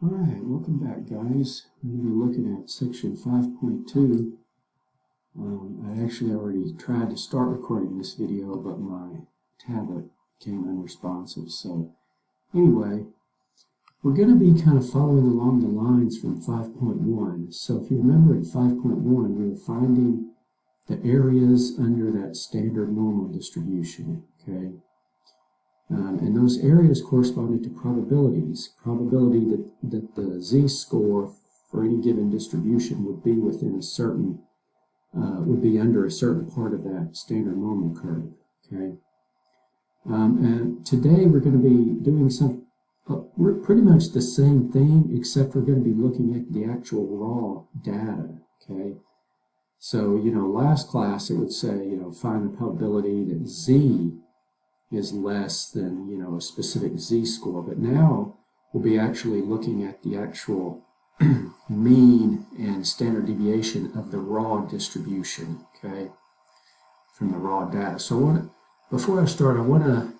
Alright, welcome back guys. I'm going to be looking at section 5.2. I actually already tried to start recording this video, but my tablet became unresponsive. So anyway, we're going to be kind of following along the lines from 5.1. So if you remember in 5.1, we were finding the areas under that standard normal distribution, okay? And those areas corresponded to probabilities. Probability that the z-score for any given distribution would be within a certain, would be under a certain part of that standard normal curve. Okay. And today we're going to be doing we're pretty much the same thing, except we're going to be looking at the actual raw data. Okay. So, last class it would say, find the probability that z is less than, a specific z-score. But now we'll be actually looking at the actual mean and standard deviation of the raw distribution, okay, from the raw data. So before I start, I want to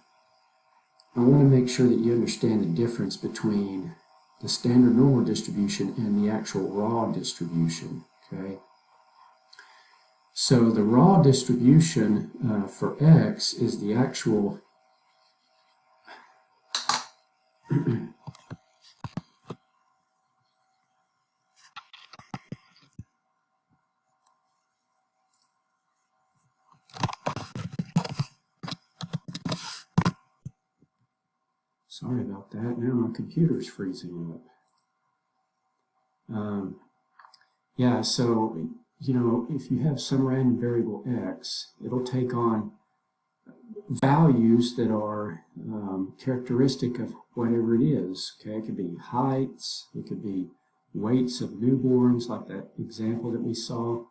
make sure that you understand the difference between the standard normal distribution and the actual raw distribution, okay. So the raw distribution for x is the actual sorry about that. Now my computer's freezing up. Yeah, so if you have some random variable x, it'll take on values that are characteristic of whatever it is. Okay, it could be heights, it could be weights of newborns, like that example that we saw,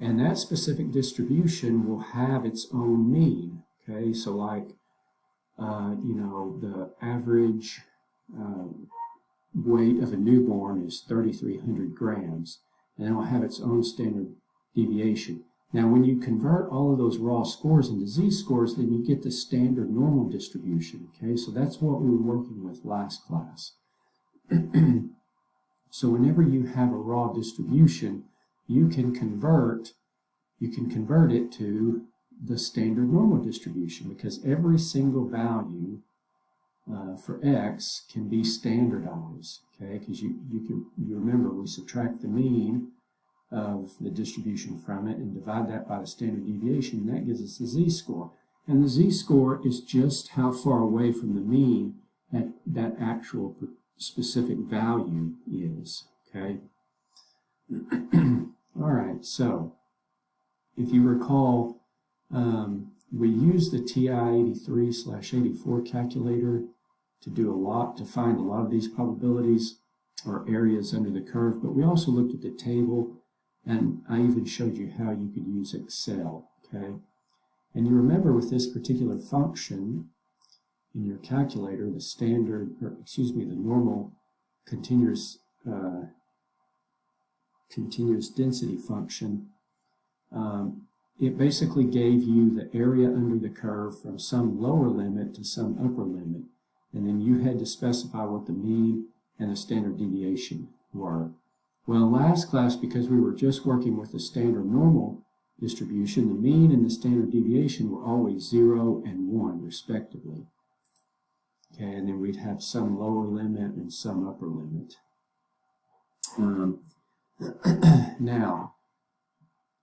and that specific distribution will have its own mean. Okay, so like the average weight of a newborn is 3,300 grams, and it will have its own standard deviation. Now, when you convert all of those raw scores into z-scores, then you get the standard normal distribution. Okay, so that's what we were working with last class. So whenever you have a raw distribution, you can convert it to the standard normal distribution, because every single value for x can be standardized. Okay, because you remember we subtract the mean of the distribution from it and divide that by the standard deviation, and that gives us the z-score. And the z-score is just how far away from the mean that actual specific value is. Okay. All right. So if you recall, we use the TI-83/84 calculator to find a lot of these probabilities or areas under the curve, but we also looked at the table, and I even showed you how you could use Excel, okay? And you remember with this particular function in your calculator, the normal continuous density function, it basically gave you the area under the curve from some lower limit to some upper limit. And then you had to specify what the mean and the standard deviation were. Well, last class, because we were just working with the standard normal distribution, the mean and the standard deviation were always 0 and 1, respectively. Okay, and then we'd have some lower limit and some upper limit. Now,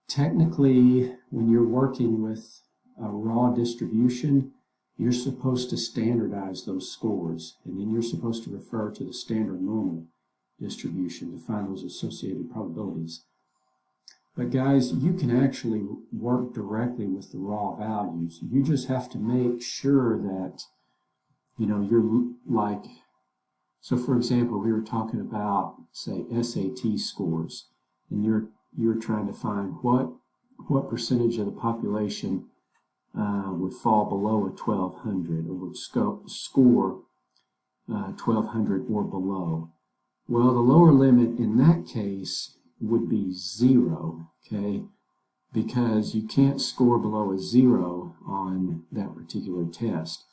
technically, when you're working with a raw distribution, you're supposed to standardize those scores, and then you're supposed to refer to the standard normal distribution to find those associated probabilities. But guys, you can actually work directly with the raw values. You just have to make sure that, you're like, so for example, we were talking about, say, SAT scores, and you're trying to find what percentage of the population would fall below a 1200 or would score 1200 or below. Well, the lower limit in that case would be 0, okay, because you can't score below a 0 on that particular test.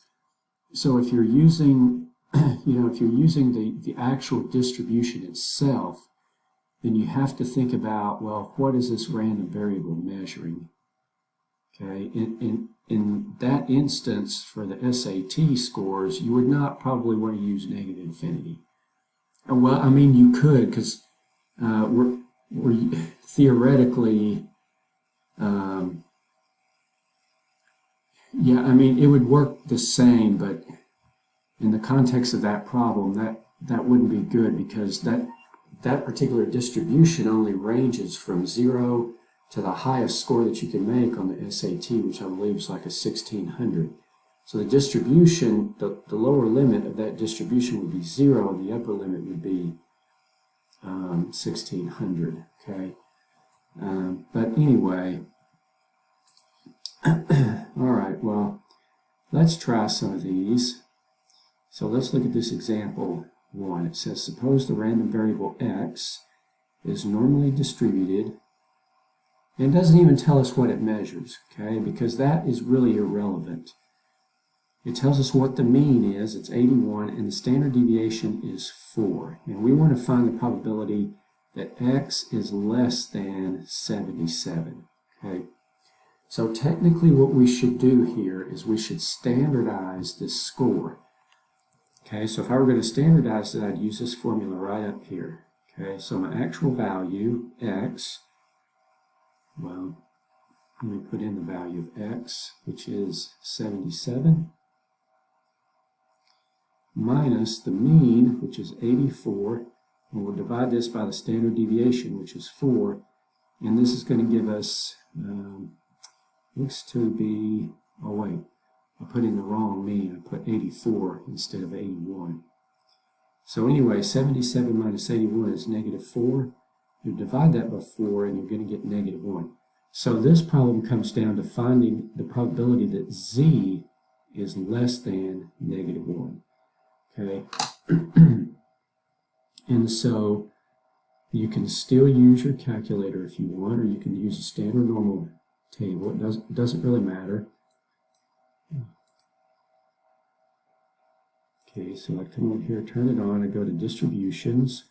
So if you're using if you're using the actual distribution itself, then you have to think about, well, what is this random variable measuring? Okay, in that instance, for the SAT scores, you would not probably want to use negative infinity. Well, I mean, you could, because we're theoretically, yeah, I mean, it would work the same, but in the context of that problem, that wouldn't be good, because that particular distribution only ranges from 0 to the highest score that you can make on the SAT, which I believe is like a 1600. So the distribution, the lower limit of that distribution would be 0, and the upper limit would be 1600. Okay, but anyway, all right. Well, let's try some of these. So let's look at this example 1. It says, suppose the random variable x is normally distributed, and it doesn't even tell us what it measures, okay, because that is really irrelevant. It tells us what the mean is, it's 81, and the standard deviation is 4. And we want to find the probability that x is less than 77, okay. So technically what we should do here is we should standardize this score. Okay, so if I were going to standardize it, I'd use this formula right up here. Okay, so my actual value, x, well, let me put in the value of x, which is 77, minus the mean, which is 84, and we'll divide this by the standard deviation, which is 4, and this is going to give us, looks to be, oh wait, I put in the wrong mean. I put 84 instead of 81. So anyway, 77 minus 81 is negative 4. You divide that by 4 and you're going to get negative 1. So this problem comes down to finding the probability that z is less than negative 1. Okay? And so you can still use your calculator if you want, or you can use a standard normal table. It doesn't really matter. Okay, so I come over here, turn it on, I go to distributions,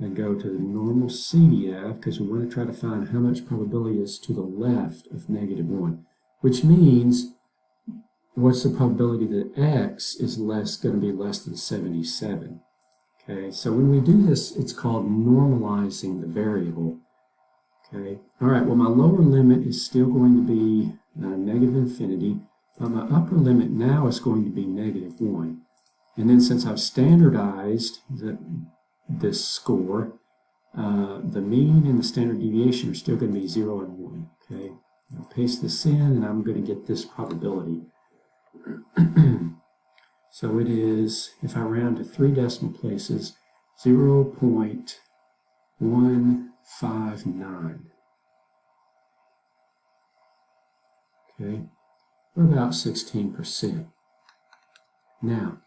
I go to the normal CDF, because we want to try to find how much probability is to the left of negative 1, which means what's the probability that x is going to be less than 77. Okay, so when we do this, it's called normalizing the variable. Okay, all right, well, my lower limit is still going to be negative infinity, but my upper limit now is going to be negative 1. And then since I've standardized this score, the mean and the standard deviation are still going to be 0 and 1. Okay, I'll paste this in and I'm going to get this probability. So it is, if I round to 3 decimal places, 0.159. Okay, or about 16%. Now,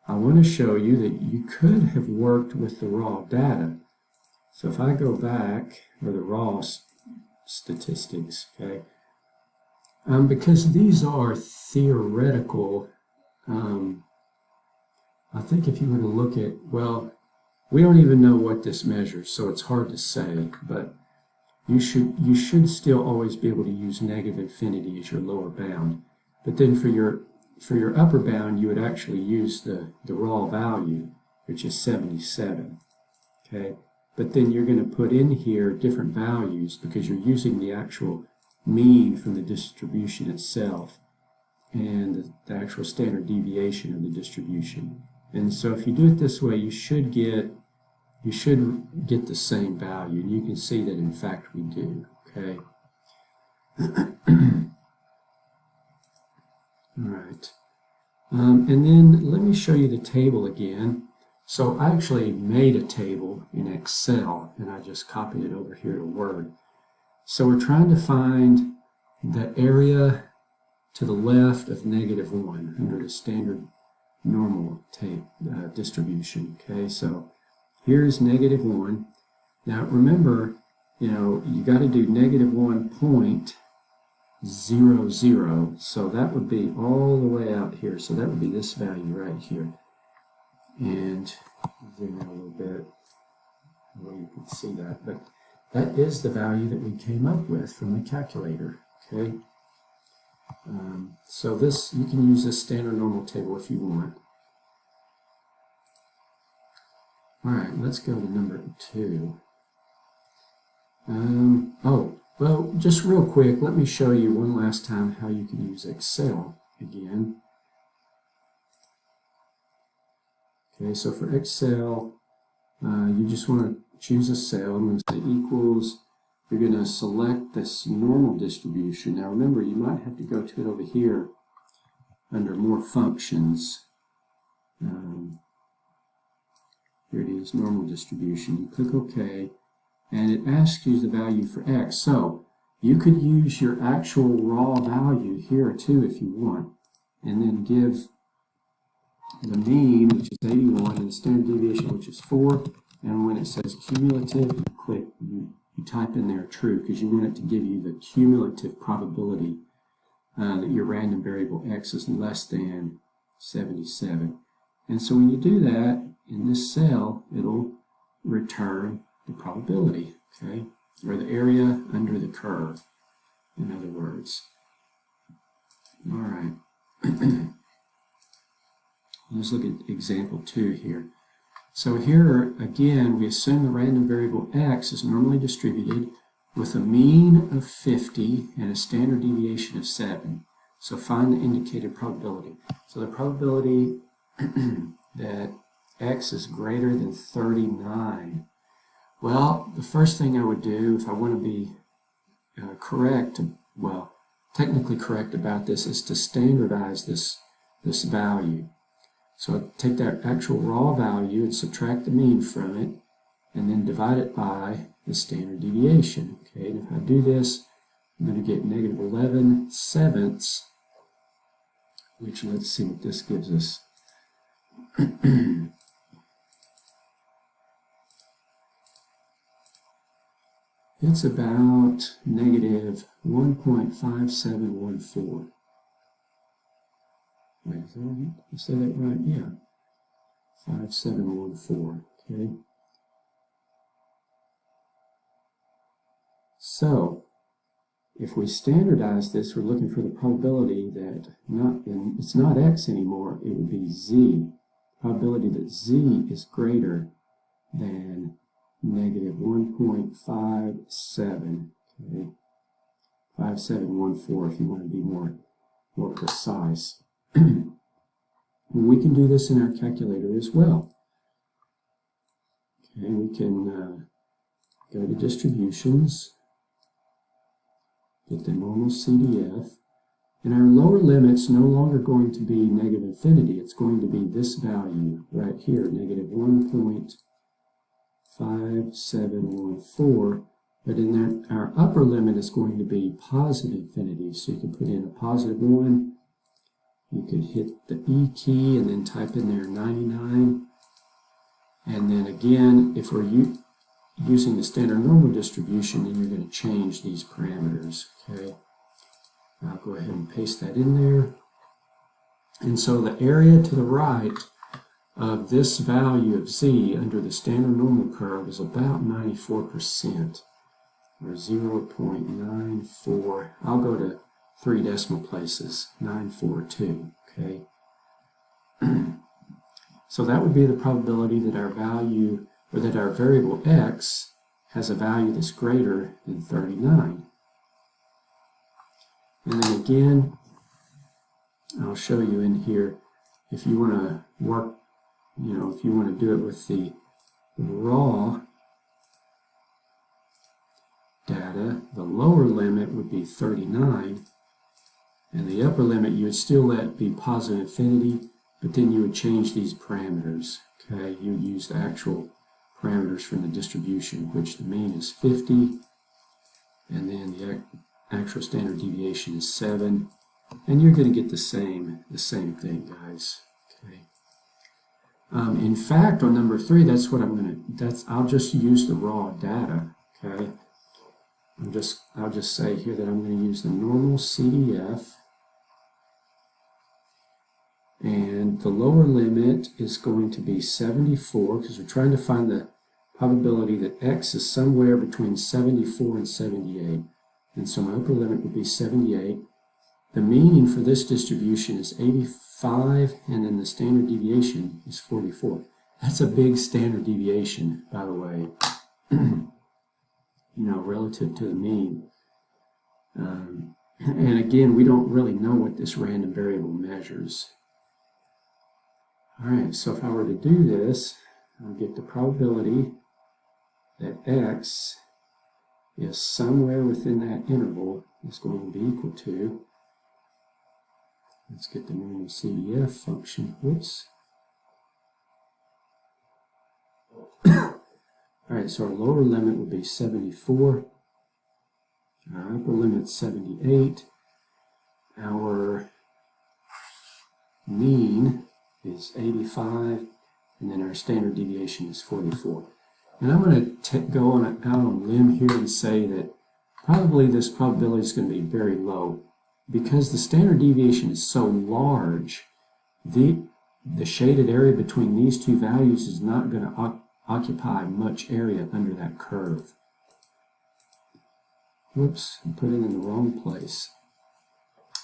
I want to show you that you could have worked with the raw data. So if I go back, or the raw statistics, okay, because these are theoretical, I think if you were to look at, well, we don't even know what this measures, so it's hard to say, but you should still always be able to use negative infinity as your lower bound. But then for your upper bound, you would actually use the raw value, which is 77. Okay, but then you're going to put in here different values because you're using the actual mean from the distribution itself and the actual standard deviation of the distribution. And so if you do it this way, you should get the same value, and you can see that in fact we do. Okay. All right. And then let me show you the table again. So I actually made a table in Excel, and I just copied it over here to Word. So we're trying to find the area to the left of negative 1 under the standard normal distribution. Okay, so here's negative 1. Now remember, you got to do negative 1.00, so that would be all the way out here. So that would be this value right here. And zoom in a little bit where you can see that. But that is the value that we came up with from the calculator. Okay. So this, you can use this standard normal table if you want. All right, let's go to number 2. Well, just real quick, let me show you one last time how you can use Excel again. Okay, so for Excel, you just want to choose a cell. I'm going to say equals. You're going to select this normal distribution. Now remember, you might have to go to it over here under more functions. Here it is, normal distribution. You click OK, and it asks you the value for X. So you could use your actual raw value here too if you want, and then give the mean, which is 81, and the standard deviation, which is 4. And when it says cumulative, you type in there true, because you want it to give you the cumulative probability that your random variable X is less than 77. And so when you do that, in this cell, it'll return the probability, okay? Or the area under the curve, in other words. All right. Let's look at example 2 here. So here, again, we assume the random variable X is normally distributed with a mean of 50 and a standard deviation of 7. So find the indicated probability. So the probability that X is greater than 39. Well, the first thing I would do if I want to be technically correct about this is to standardize this value. So I take that actual raw value and subtract the mean from it, and then divide it by the standard deviation. Okay, and if I do this, I'm going to get negative 11/7, which let's see what this gives us. It's about negative 1.5714. Wait, is that right? Did I say that right? Yeah. 5714. Okay. So, if we standardize this, we're looking for the probability that it's not X anymore, it would be Z. Probability that Z is greater than negative 1.57. Okay. 5714 if you want to be more precise. We can do this in our calculator as well. Okay, we can go to distributions, get the normal CDF, and our lower limit's no longer going to be negative infinity. It's going to be this value right here, negative 1.5714. But in there, our upper limit is going to be positive infinity. So you can put in a positive 1. You could hit the E key and then type in there 99. And then again, if we're using the standard normal distribution, then you're going to change these parameters. Okay. I'll go ahead and paste that in there. And so the area to the right of this value of Z under the standard normal curve is about 94%, or 0.94. I'll go to 3 decimal places, 942, okay? So that would be the probability that our value, or that our variable X has a value that's greater than 39. And then again, I'll show you in here, if you want to work, if you want to do it with the raw data, the lower limit would be 39, and the upper limit you would still let be positive infinity, but then you would change these parameters. Okay, you would use the actual parameters from the distribution, which the mean is 50, and then the actual standard deviation is 7, and you're going to get the same thing, guys. Okay. In fact, on number 3, that's what I'll just use the raw data. Okay. I'll just say here that I'm going to use the normal CDF, And the lower limit is going to be 74 because we're trying to find the probability that x is somewhere between 74 and 78. And so my upper limit would be 78. The mean for this distribution is 85, and then the standard deviation is 44. That's a big standard deviation, by the way, relative to the mean. And again, we don't really know what this random variable measures. All right, so if I were to do this, I'll get the probability that x is somewhere within that interval is going to be equal to, let's get the normal CDF function, whoops. All right, so our lower limit would be 74, our upper limit 78, our mean is 85, and then our standard deviation is 44. And I'm going to go out on a limb here and say that probably this probability is going to be very low. Because the standard deviation is so large, the shaded area between these two values is not going to occupy much area under that curve. Whoops, I put it in the wrong place.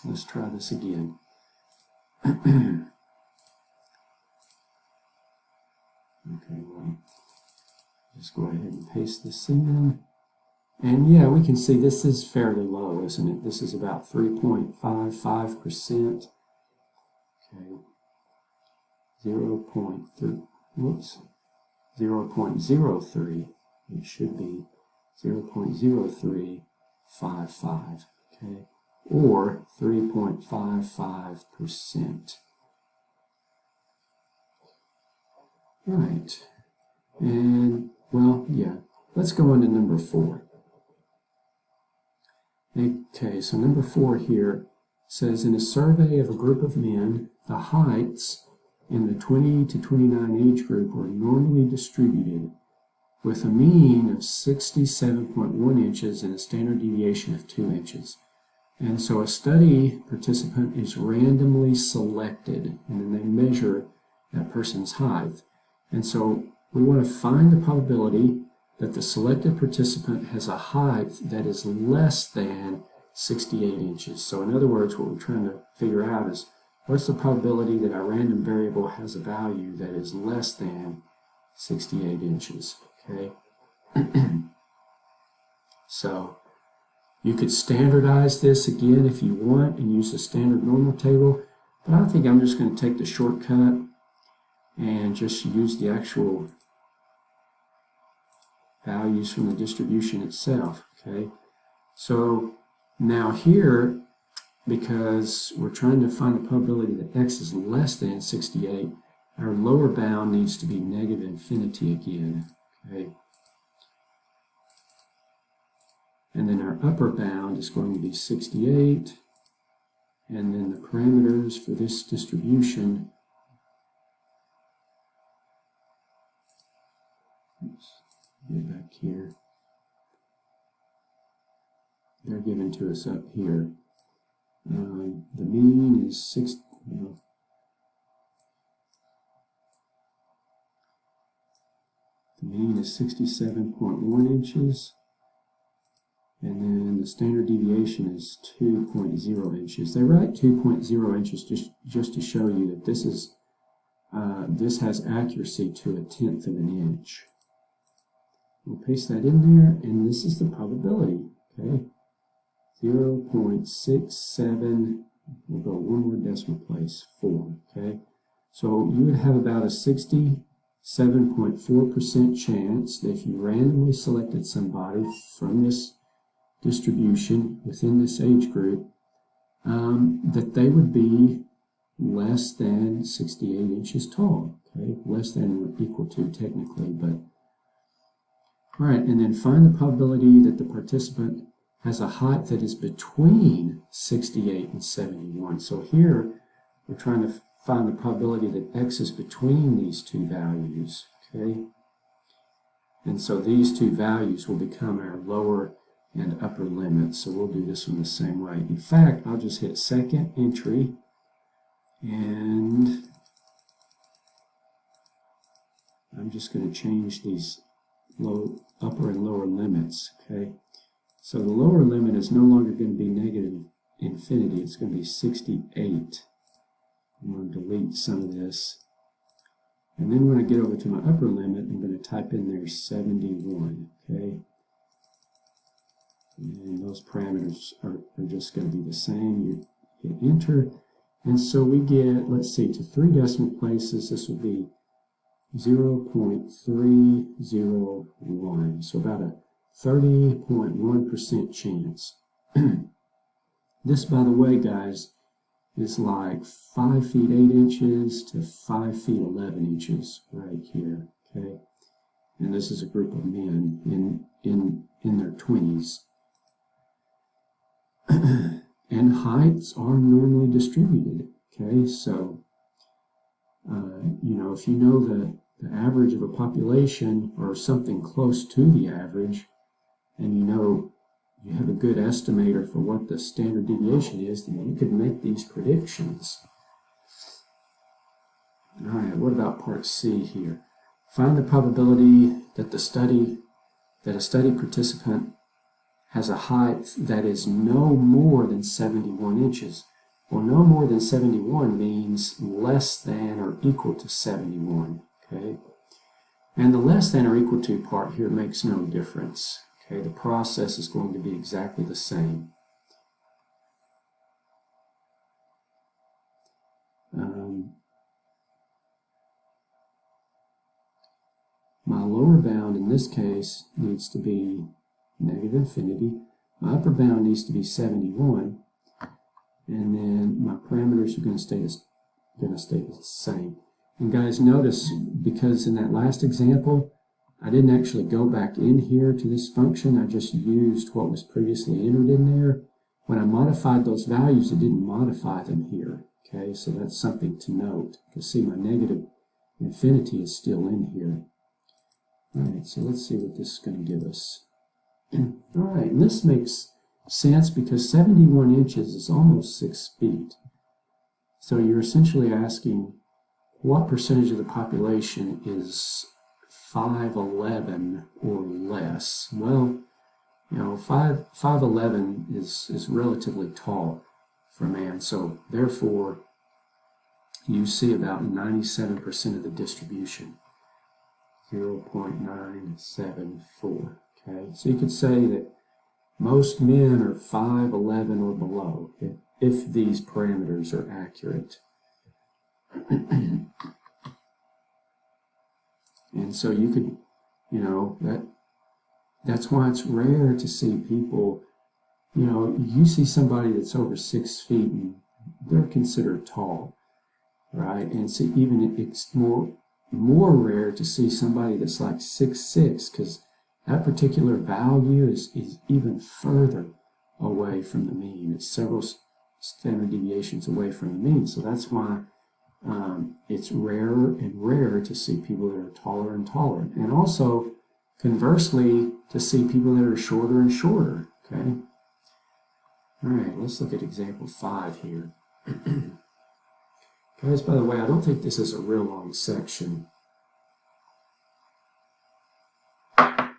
Let's try this again. Okay, well, just go ahead and paste this in. And yeah, we can see this is fairly low, isn't it? This is about 3.55%. Okay. 0.03. It should be 0.0355. Okay. Or 3.55%. Right. And, well, yeah. Let's go on to number 4. Okay, so number 4 here says, in a survey of a group of men, the heights in the 20 to 29 age group were normally distributed with a mean of 67.1 inches and a standard deviation of 2 inches. And so a study participant is randomly selected, and then they measure that person's height. And so we want to find the probability that the selected participant has a height that is less than 68 inches. So in other words, what we're trying to figure out is what's the probability that our random variable has a value that is less than 68 inches, okay? So you could standardize this again if you want and use the standard normal table, but I think I'm just going to take the shortcut and just use the actual values from the distribution itself, okay? So now here, because we're trying to find the probability that x is less than 68, our lower bound needs to be negative infinity again, okay? And then our upper bound is going to be 68, and then the parameters for this distribution, get back here. They're given to us up here. The mean is the mean is 67.1 inches, and then the standard deviation is 2.0 inches. They write 2.0 inches just to show you that this is this has accuracy to 1/10 of an inch. We'll paste that in there, and this is the probability, okay? 0.67, we'll go one more decimal place, 4, okay? So you would have about a 67.4% chance that if you randomly selected somebody from this distribution within this age group, that they would be less than 68 inches tall, okay? Less than or equal to technically, but all right, and then find the probability that the participant has a height that is between 68 and 71. So here, we're trying to find the probability that x is between these two values, okay? And so these two values will become our lower and upper limits. So we'll do this one the same way. In fact, I'll just hit second entry, And I'm just going to change these upper and lower limits, okay? So the lower limit is no longer going to be negative infinity, it's going to be 68. I'm going to delete some of this. And then when I get over to my upper limit, I'm going to type in there 71, okay? And those parameters are just going to be the same. You hit enter. And so we get, let's see, to 3 decimal places, this would be 0.301. So about a 30.1% chance. This, by the way, guys, is like 5 feet 8 inches to 5 feet 11 inches right here, okay? And this is a group of men in their 20s. And heights are normally distributed, okay? So, you know, if you know the average of a population or something close to the average, and you know you have a good estimator for what the standard deviation is, then you could make these predictions. All right, what about part C here? Find the probability that a study participant has a height that is no more than 71 inches. Well, no more than 71 means less than or equal to 71, okay? And the less than or equal to part here makes no difference, okay? The process is going to be exactly the same. My lower bound in this case needs to be negative infinity. My upper bound needs to be 71. And then my parameters are going to stay the same. And guys, notice, because in that last example, I didn't actually go back in here to this function. I just used what was previously entered in there. When I modified those values, it didn't modify them here. Okay, so that's something to note. You can see my negative infinity is still in here. All right, so let's see what this is going to give us. All right, and this makes sense because 71 inches is almost 6 feet. So you're essentially asking what percentage of the population is 5'11" or less. Well, you know, 5'11" is relatively tall for a man, so therefore you see about 97% of the distribution, 0.974. Okay, so you could say that most men are 5'11" or below if these parameters are accurate. And so you could, you know, that's why it's rare to see people, you know, you see somebody that's over 6 feet and they're considered tall, right? And so even it's more rare to see somebody that's like 6'6", because that particular value is even further away from the mean. It's several standard deviations away from the mean. So that's why it's rarer and rarer to see people that are taller and taller. And also, conversely, to see people that are shorter and shorter. Okay? All right, let's look at example 5 here. Guys, by the way, I don't think this is a real long section. All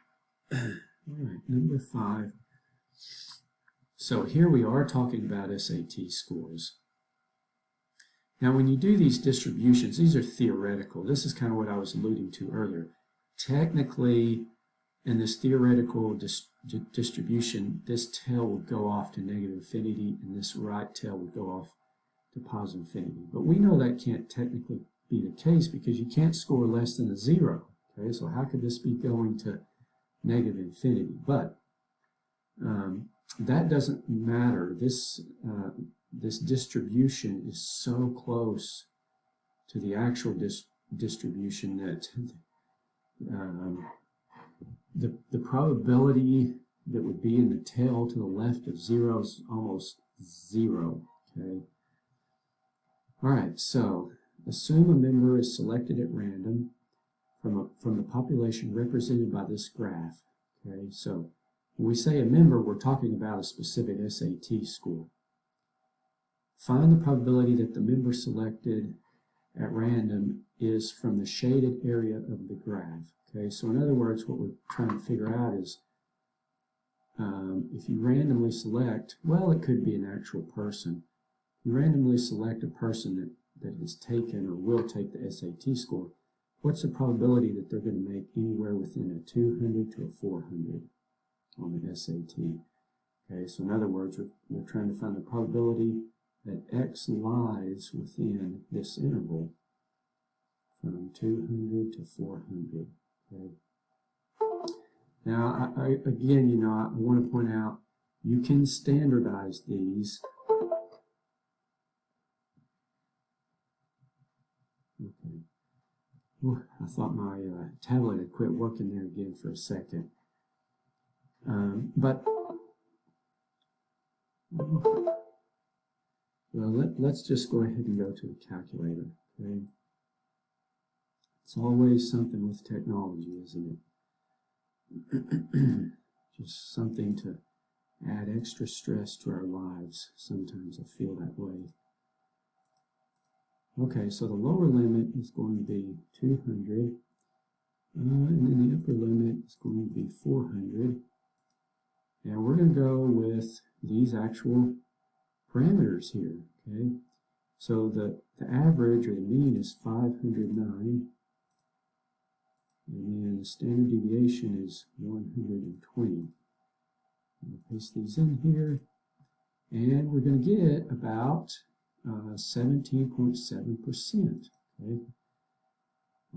right, number 5. So here we are talking about SAT scores. Now, when you do these distributions, these are theoretical. This is kind of what I was alluding to earlier. Technically, in this theoretical distribution, this tail would go off to negative infinity, and this right tail would go off to positive infinity. But we know that can't technically be the case because you can't score less than a 0. Okay, so how could this be going to negative infinity? But that doesn't matter. This distribution is so close to the actual distribution that the probability that would be in the tail to the left of 0 is almost 0. Okay. All right. So assume a member is selected at random from the population represented by this graph. Okay. So when we say a member, we're talking about a specific SAT score. find the probability that the member selected at random is from the shaded area of the graph. Okay, so in other words, what we're trying to figure out is if you randomly select, well, it could be an actual person. You randomly select a person that has taken or will take the SAT score. What's the probability that they're going to make anywhere within a 200 to a 400 on the SAT? Okay, so in other words, we're trying to find the probability that X lies within this interval from 200 to 400. Okay. Now, again, I want to point out you can standardize these. Okay. Ooh, I thought my tablet had quit working there again for a second. Well, let's just go ahead and go to the calculator. Okay. It's always something with technology, isn't it? Just something to add extra stress to our lives. Sometimes I feel that way. Okay, so the lower limit is going to be 200, and then the upper limit is going to be 400. And we're going to go with these actual parameters here. Okay, so the average or the mean is 509. And then the standard deviation is 120. I'll paste these in here. And we're going to get about 17.7%. Okay.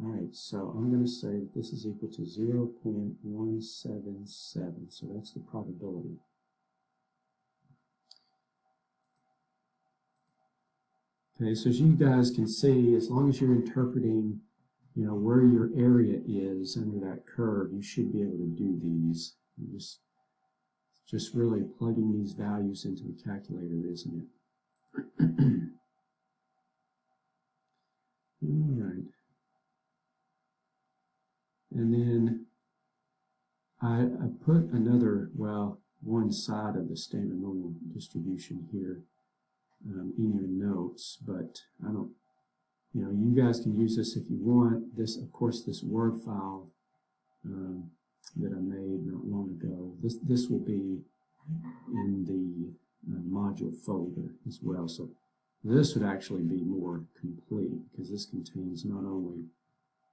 All right, so I'm going to say that this is equal to 0.177. So that's the probability. Okay, so as you guys can see, as long as you're interpreting where your area is under that curve, you should be able to do these. Just really plugging these values into the calculator, isn't it? All right. And then I put another, one side of the standard normal distribution here in your notes, but I don't. You guys can use this if you want. This, of course, this Word file that I made not long ago, this will be in the module folder as well. So this would actually be more complete because this contains not only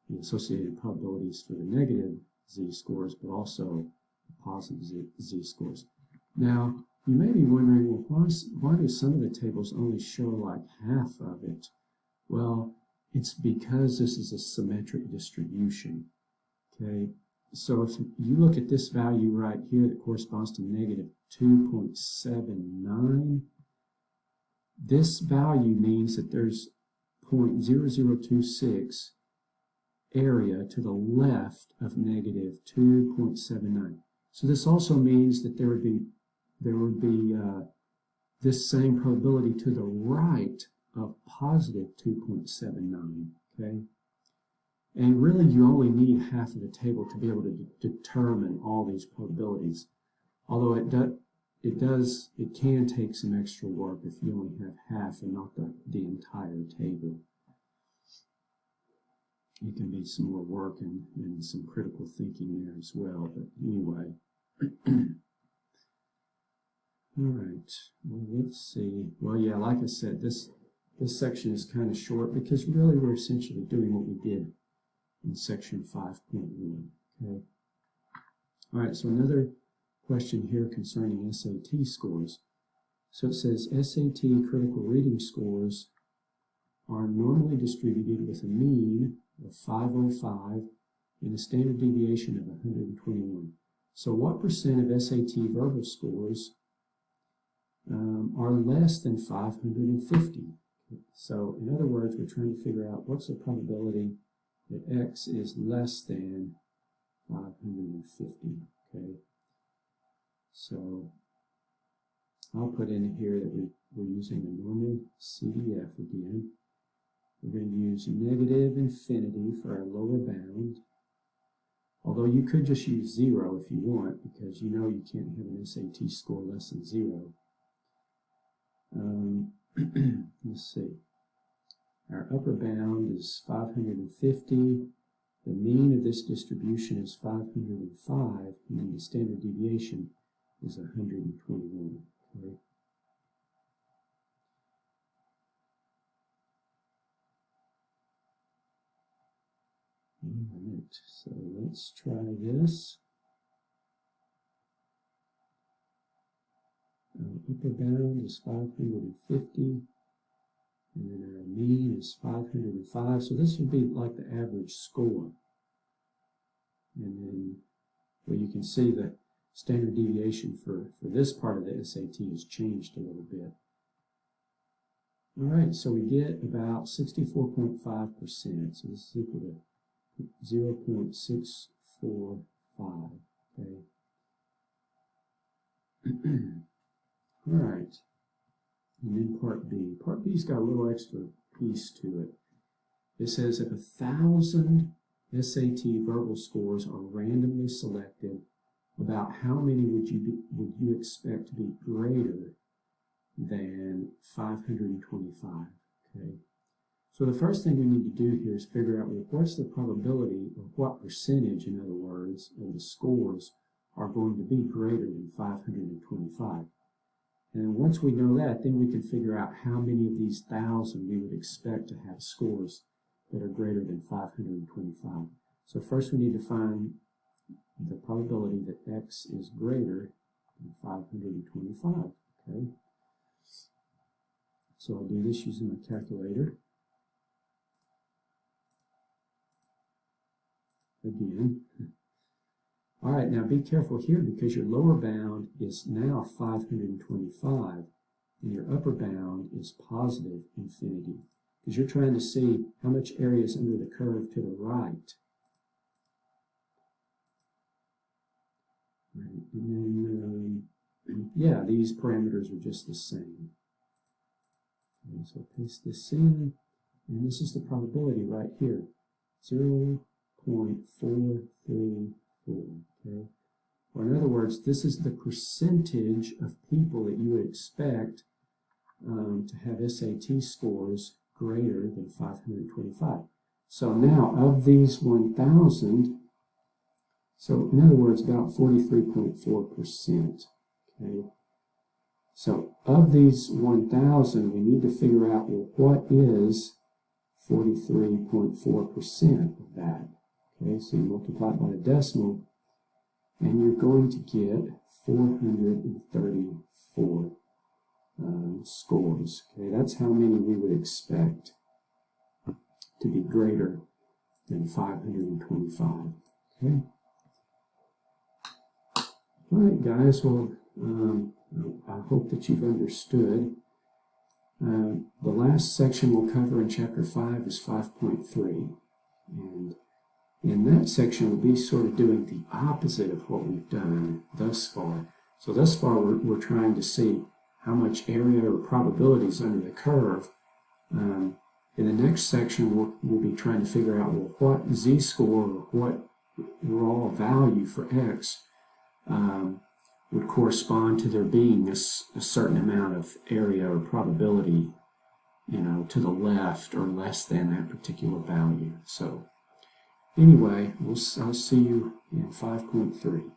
the associated probabilities for the negative z-scores, but also the positive z-scores. Now, you may be wondering, well, why do some of the tables only show like half of it? Well, it's because this is a symmetric distribution, okay? So if you look at this value right here that corresponds to negative 2.79, this value means that there's 0.0026 area to the left of negative 2.79. So this also means that there would be this same probability to the right of positive 2.79, okay? And really you only need half of the table to be able to determine all these probabilities. Although it can take some extra work if you only have half and not the entire table. It can be some more work and some critical thinking there as well, but anyway. All right, well, let's see. Well, yeah, like I said, this section is kind of short because really we're essentially doing what we did in section 5.1. Okay. All right, so another question here concerning SAT scores. So it says SAT critical reading scores are normally distributed with a mean of 505 and a standard deviation of 121. So what percent of SAT verbal scores are less than 550? So in other words, we're trying to figure out what's the probability that X is less than 550, okay? So I'll put in here that we're using the normal CDF again. We're going to use negative infinity for our lower bound. Although you could just use 0 if you want, because you can't have an SAT score less than 0. let's see, our upper bound is 550. The mean of this distribution is 505, and then the standard deviation is 121. Okay? All right, so let's try this. Our upper bound is 550, and then our mean is 505. So this would be like the average score. And then, well, you can see the standard deviation for this part of the SAT has changed a little bit. All right, so we get about 64.5%. So this is equal to 0.645. Okay. All right. And then part B. Part B's got a little extra piece to it. It says if 1,000 SAT verbal scores are randomly selected, about how many would you expect to be greater than 525? Okay. So the first thing we need to do here is figure out, well, what's the probability, or what percentage, in other words, of the scores are going to be greater than 525. And once we know that, then we can figure out how many of these 1,000 we would expect to have scores that are greater than 525. So first we need to find the probability that x is greater than 525. Okay. So I'll do this using my calculator. Again. All right, now be careful here because your lower bound is now 525 and your upper bound is positive infinity because you're trying to see how much area is under the curve to the right. Right, and then, yeah, these parameters are just the same. Okay, so paste this in, and this is the probability right here, 0.434. Okay? Or in other words, this is the percentage of people that you would expect to have SAT scores greater than 525. So now, of these 1,000, so in other words, about 43.4%. Okay? So of these 1,000, we need to figure out, well, what is 43.4% of that? Okay, so you multiply it by a decimal, and you're going to get 434 scores. Okay, that's how many we would expect to be greater than 525. Okay. All right, guys. Well, I hope that you've understood. The last section we'll cover in Chapter 5 is 5.3, and in that section, we'll be sort of doing the opposite of what we've done thus far. So thus far, we're trying to see how much area or probabilities under the curve. In the next section, we'll be trying to figure out, well, what z-score or what raw value for x would correspond to there being a certain amount of area or probability, to the left or less than that particular value. So anyway, I'll see you in 5.3.